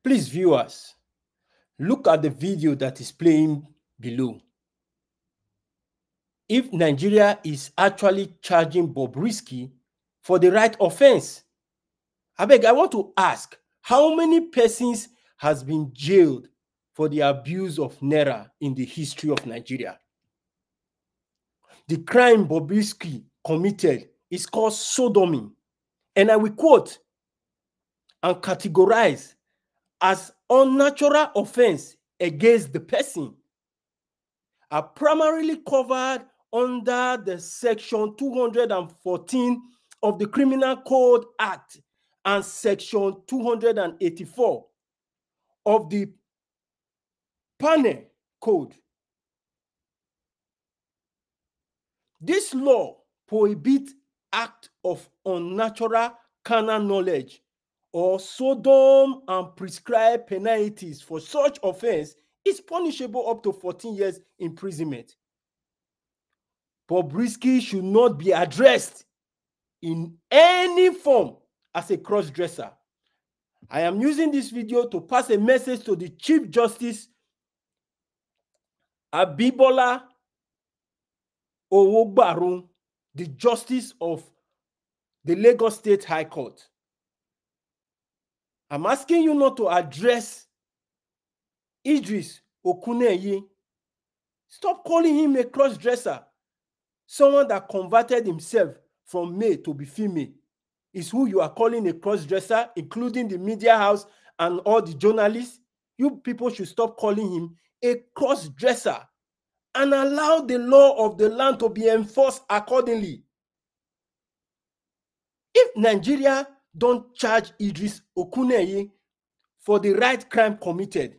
Please, viewers, look at the video that is playing below. If Nigeria is actually charging Bobrisky for the right offense, I want to ask, how many persons has been jailed for the abuse of Naira in the history of Nigeria? The crime Bobrisky committed is called sodomy, and I will quote, and categorize as unnatural offense against the person, are primarily covered under the section 214 of the Criminal Code Act and section 284 of the Penal Code. This law prohibits act of unnatural carnal knowledge or Sodom, and prescribed penalties for such offense is punishable up to 14 years imprisonment. Bobrisky should not be addressed in any form as a cross-dresser. I am using this video to pass a message to the Chief Justice Abibola Owogbarun, the Justice of the Lagos State High Court. I'm asking you not to address Idris Okuneye. Stop calling him a cross-dresser. Someone that converted himself from male to be female is who you are calling a cross-dresser, including the media house and all the journalists. You people should stop calling him a cross-dresser and allow the law of the land to be enforced accordingly. If Nigeria don't charge Idris Okuneye for the right crime committed,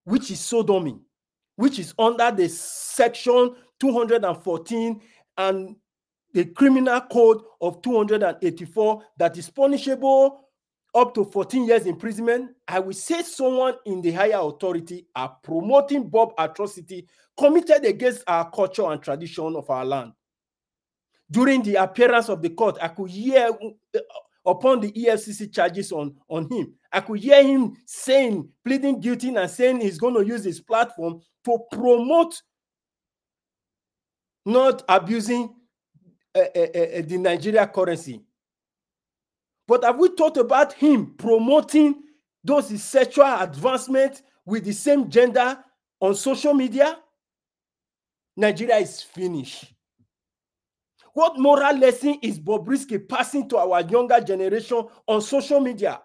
which is sodomy, which is under the section 214 and the Criminal Code of 284 that is punishable up to 14 years imprisonment, I will say someone in the higher authority are promoting Bob atrocity committed against our culture and tradition of our land. During the appearance of the court, I could hear upon the EFCC charges on him, I could hear him saying, pleading guilty and saying he's going to use his platform to promote not abusing the Nigeria currency. But have we thought about him promoting those sexual advancements with the same gender on social media? Nigeria is finished. What moral lesson is Bobrisky passing to our younger generation on social media?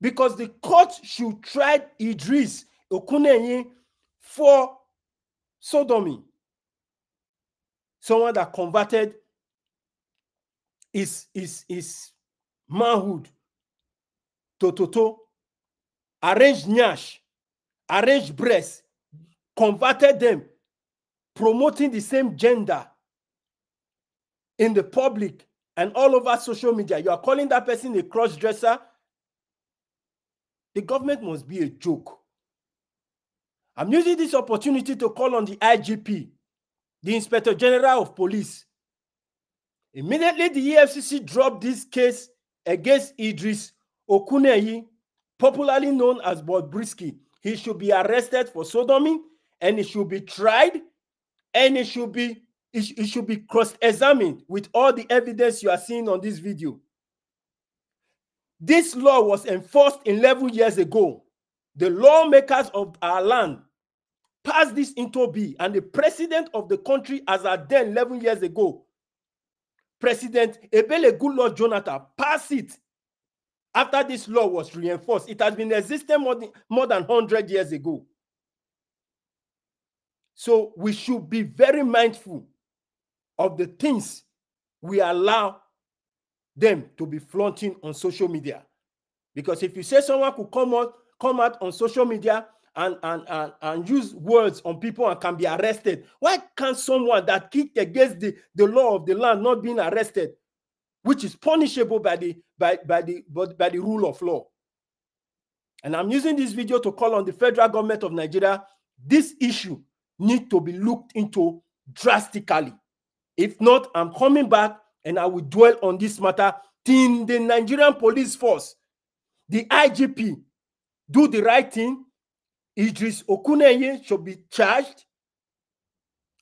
Because the court should try Idris Okuneye for sodomy. Someone that converted his manhood to arranged nyash, arranged breasts, converted them, promoting the same gender in the public and all over social media. You are calling that person a cross-dresser? The government must be a joke. I'm using this opportunity to call on the IGP, the Inspector General of Police. Immediately, the EFCC dropped this case against Idris Okuneye, popularly known as Bobrisky. He should be arrested for sodomy, and he should be tried, and it should be cross-examined with all the evidence you are seeing on this video. This law was enforced 11 years ago. The lawmakers of our land passed this into being, and the president of the country, as at then 11 years ago, President Ebele Goodluck Jonathan, passed it after this law was reinforced. It has been existing more than 100 years ago. So we should be very mindful of the things we allow them to be flaunting on social media. Because if you say someone could come out on social media and use words on people and can be arrested, why can't someone that kicked against the law of the land not being arrested, which is punishable by the rule of law? And I'm using this video to call on the federal government of Nigeria. This issue needs to be looked into drastically. If not, I'm coming back and I will dwell on this matter till the Nigerian police force the IGP do the right thing. Idris Okuneye should be charged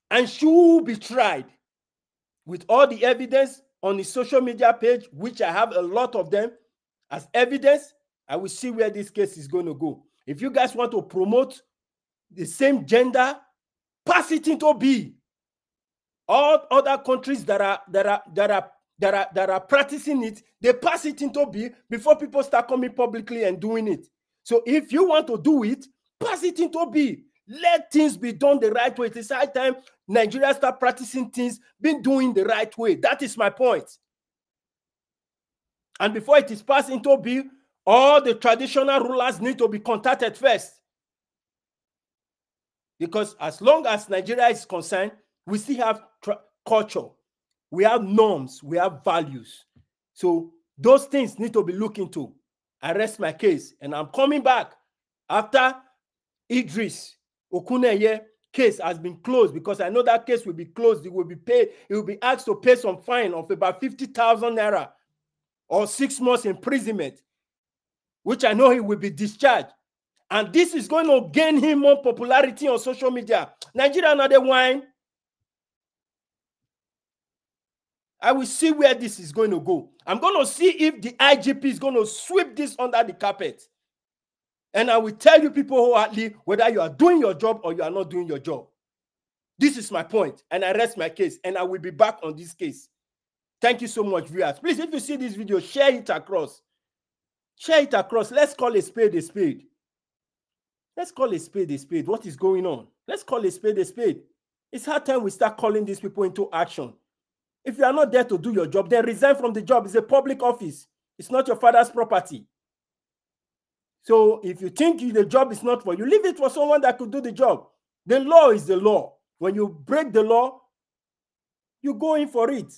and should be tried with all the evidence on the social media page, which I have a lot of them as evidence. I will see where this case is going to go. If you guys want to promote the same gender, pass it into B. All other countries that are practicing it, they pass it into B before people start coming publicly and doing it. So if you want to do it, pass it into B. Let things be done the right way. It is high time Nigeria start practicing things, being doing the right way. That is my point. And before it is passed into B, all the traditional rulers need to be contacted first. Because as long as Nigeria is concerned, we still have culture, we have norms, we have values. So those things need to be looked into. I rest my case, and I'm coming back after Idris Okuneye case has been closed, because I know that case will be closed. It will be paid. It will be asked to pay some fine of about 50,000 naira or 6 months imprisonment, which I know he will be discharged. And this is going to gain him more popularity on social media. Nigeria, another wine. I will see where this is going to go. I'm going to see if the IGP is going to sweep this under the carpet. And I will tell you people wholeheartedly whether you are doing your job or you are not doing your job. This is my point, and I rest my case, and I will be back on this case. Thank you so much, viewers. Please, if you see this video, share it across. Share it across. Let's call a spade a spade. Let's call a spade a spade. What is going on? Let's call a spade a spade. It's hard time we start calling these people into action. If you are not there to do your job, then resign from the job. It's a public office. It's not your father's property. So if you think the job is not for you, leave it for someone that could do the job. The law is the law. When you break the law, you go in for it.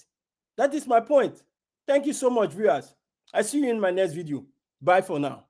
That is my point. Thank you so much, viewers. I see you in my next video. Bye for now.